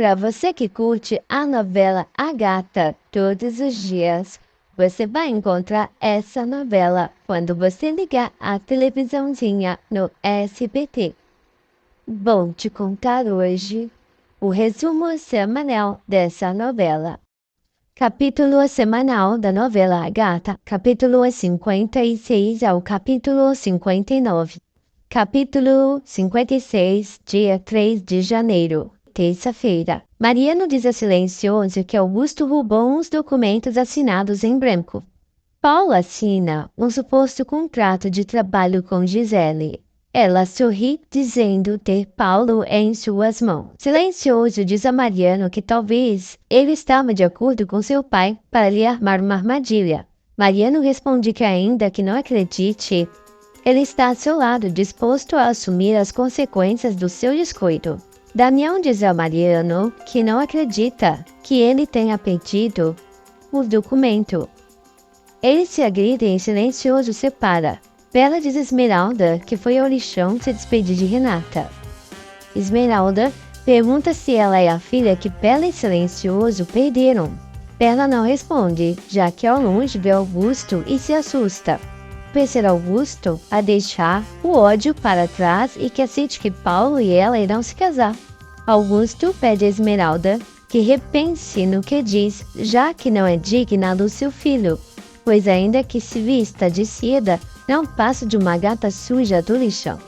Para você que curte a novela A Gata todos os dias, você vai encontrar essa novela quando você ligar a televisãozinha no SBT. Vou te contar hoje o resumo semanal dessa novela. Capítulo semanal da novela A Gata, capítulo 56 ao capítulo 59. Capítulo 56, dia 3 de janeiro. Terça-feira. Mariano diz a Silencioso que Augusto roubou uns documentos assinados em branco. Paulo assina um suposto contrato de trabalho com Gisele. Ela sorri, dizendo ter Paulo em suas mãos. Silencioso diz a Mariano que talvez ele estava de acordo com seu pai para lhe armar uma armadilha. Mariano responde que ainda que não acredite, ele está ao seu lado, disposto a assumir as consequências do seu descuido. Damião diz a Mariano que não acredita que ele tenha perdido o documento. Eles se agridem e Silencioso separa. Bela diz a Esmeralda que foi ao lixão se despedir de Renata. Esmeralda pergunta se ela é a filha que Bela e Silencioso perderam. Bela não responde, já que ao longe vê Augusto e se assusta. Perceber Augusto a deixar o ódio para trás e que aceite que Paulo e ela irão se casar. Augusto pede a Esmeralda que repense no que diz, já que não é digna do seu filho, pois ainda que se vista de seda, não passa de uma gata suja do lixão.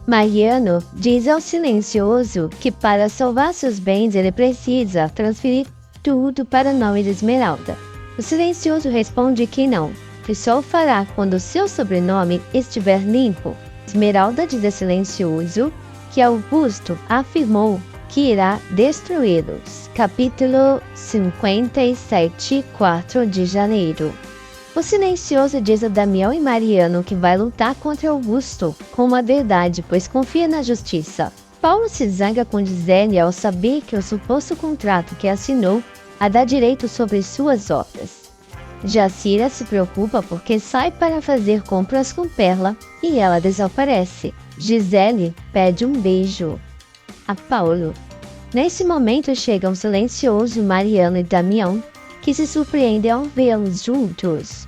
Mariano diz ao Silencioso que para salvar seus bens ele precisa transferir tudo para o nome de Esmeralda. O Silencioso responde que não, que só o fará quando seu sobrenome estiver limpo. Esmeralda diz a Silencioso que Augusto afirmou que irá destruí-los. Capítulo 57, 4 de janeiro. O Silencioso diz a Damião e Mariano que vai lutar contra Augusto com uma verdade, pois confia na justiça. Paulo se zanga com Gisele ao saber que o suposto contrato que assinou a dá direito sobre suas obras. Jacira se preocupa porque sai para fazer compras com Perla e ela desaparece. Gisele pede um beijo a Paulo. Nesse momento chegam Silencioso, Mariano e Damião, que se surpreendem ao vê-los juntos.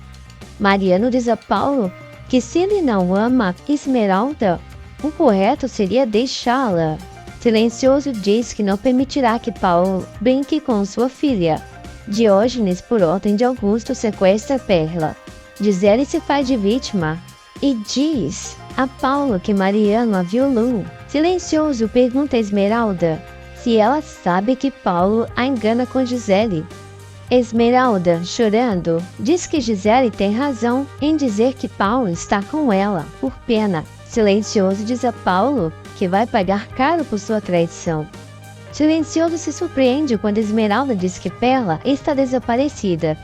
Mariano diz a Paulo que se ele não ama Esmeralda, o correto seria deixá-la. Silencioso diz que não permitirá que Paulo brinque com sua filha. Diógenes, por ordem de Augusto, sequestra Perla. Gisele se faz de vítima e diz a Paulo que Mariano a violou. Silencioso pergunta a Esmeralda se ela sabe que Paulo a engana com Gisele. Esmeralda, chorando, diz que Gisele tem razão em dizer que Paulo está com ela, por pena. Silencioso diz a Paulo que vai pagar caro por sua traição. Silencioso se surpreende quando Esmeralda diz que Perla está desaparecida.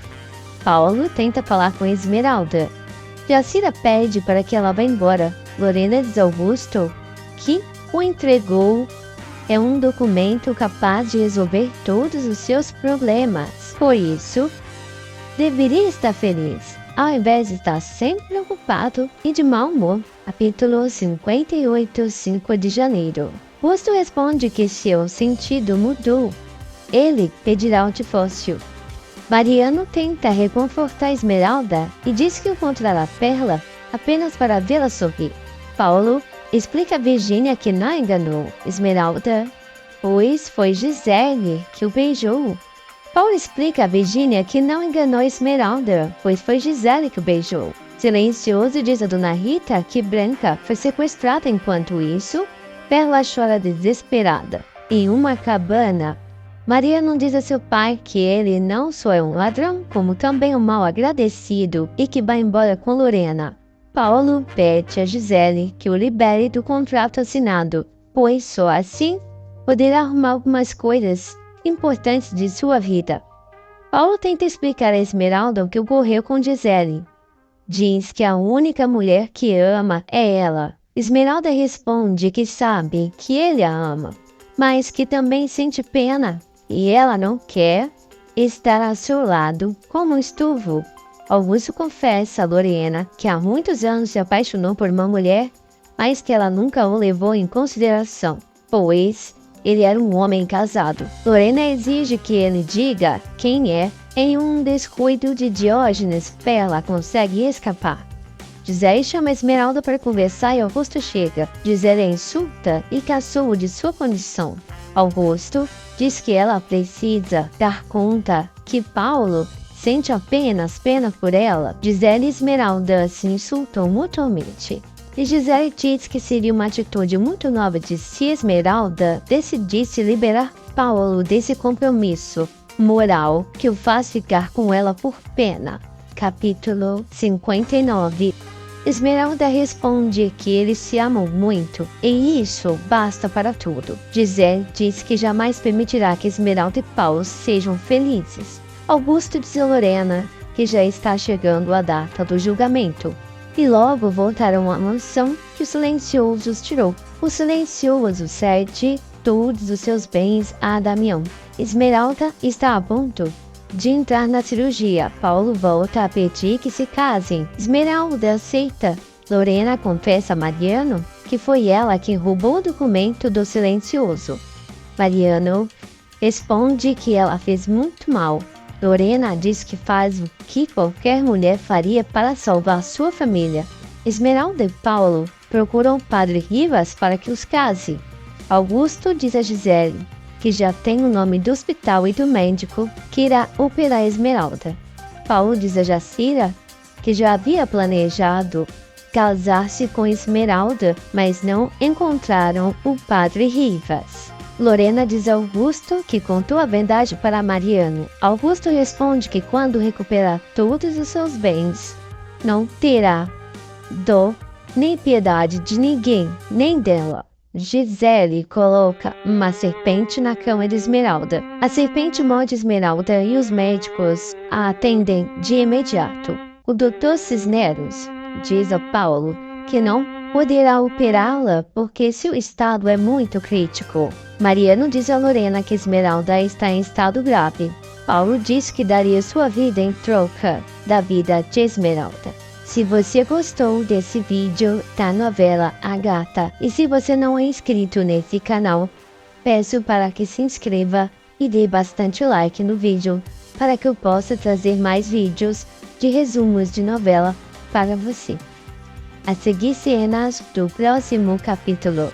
Paulo tenta falar com Esmeralda. Jacira pede para que ela vá embora. Lorena diz a Augusto que o entregou é um documento capaz de resolver todos os seus problemas. Por isso, deveria estar feliz, ao invés de estar sempre preocupado e de mau humor. Capítulo 58, 5 de janeiro. Augusto responde que seu sentido mudou. Ele pedirá o divórcio. Mariano tenta reconfortar Esmeralda e diz que encontrará Perla apenas para vê-la sorrir. Paulo explica a Virgínia que não enganou Esmeralda, pois foi Gisele que o beijou. Paulo explica a Virgínia que não enganou Esmeralda, pois foi Gisele que o beijou. Silencioso diz a Dona Rita que Branca foi sequestrada. Enquanto isso, Perla chora desesperada. Em uma cabana, Mariano diz a seu pai que ele não só é um ladrão, como também um mal agradecido e que vai embora com Lorena. Paulo pede a Gisele que o libere do contrato assinado, pois só assim poderá arrumar algumas coisas importantes de sua vida. Paulo tenta explicar a Esmeralda o que ocorreu com Gisele. Diz que a única mulher que ama é ela. Esmeralda responde que sabe que ele a ama, mas que também sente pena e ela não quer estar ao seu lado como um estufo. Augusto confessa a Lorena que há muitos anos se apaixonou por uma mulher, mas que ela nunca o levou em consideração, pois Ele era um homem casado. Lorena exige que ele diga quem é. Em um descuido de Diógenes, Perla consegue escapar. Gisele chama Esmeralda para conversar e Augusto chega. Gisele a insulta e caçoa de sua condição. Augusto diz que ela precisa dar conta que Paulo sente apenas pena por ela. Gisele e Esmeralda se insultam mutuamente. E Gisele diz que seria uma atitude muito nova de se Esmeralda decidisse liberar Paulo desse compromisso moral que o faz ficar com ela por pena. Capítulo 59. Esmeralda responde que eles se amam muito e isso basta para tudo. Gisele diz que jamais permitirá que Esmeralda e Paulo sejam felizes. Augusto diz a Lorena que já está chegando a data do julgamento e logo voltarão à mansão que o Silencioso os tirou. O Silencioso cede todos os seus bens a Damião. Esmeralda está a ponto de entrar na cirurgia. Paulo volta a pedir que se casem. Esmeralda aceita. Lorena confessa a Mariano que foi ela quem roubou o documento do Silencioso. Mariano responde que ela fez muito mal. Lorena diz que faz o que qualquer mulher faria para salvar sua família. Esmeralda e Paulo procuram o padre Rivas para que os case. Augusto diz a Gisele que já tem o nome do hospital e do médico que irá operar Esmeralda. Paulo diz a Jacira que já havia planejado casar-se com Esmeralda, mas não encontraram o padre Rivas. Lorena diz a Augusto que contou a verdade para Mariano. Augusto responde que quando recuperar todos os seus bens, não terá dó nem piedade de ninguém, nem dela. Gisele coloca uma serpente na cama de Esmeralda. A serpente morde Esmeralda e os médicos a atendem de imediato. O Dr. Cisneros diz a Paulo que não poderá operá-la porque seu estado é muito crítico. Mariano diz a Lorena que Esmeralda está em estado grave. Paulo diz que daria sua vida em troca da vida de Esmeralda. Se você gostou desse vídeo da novela A Gata e se você não é inscrito nesse canal, peço para que se inscreva e dê bastante like no vídeo para que eu possa trazer mais vídeos de resumos de novela para você. A seguir cenas do próximo capítulo.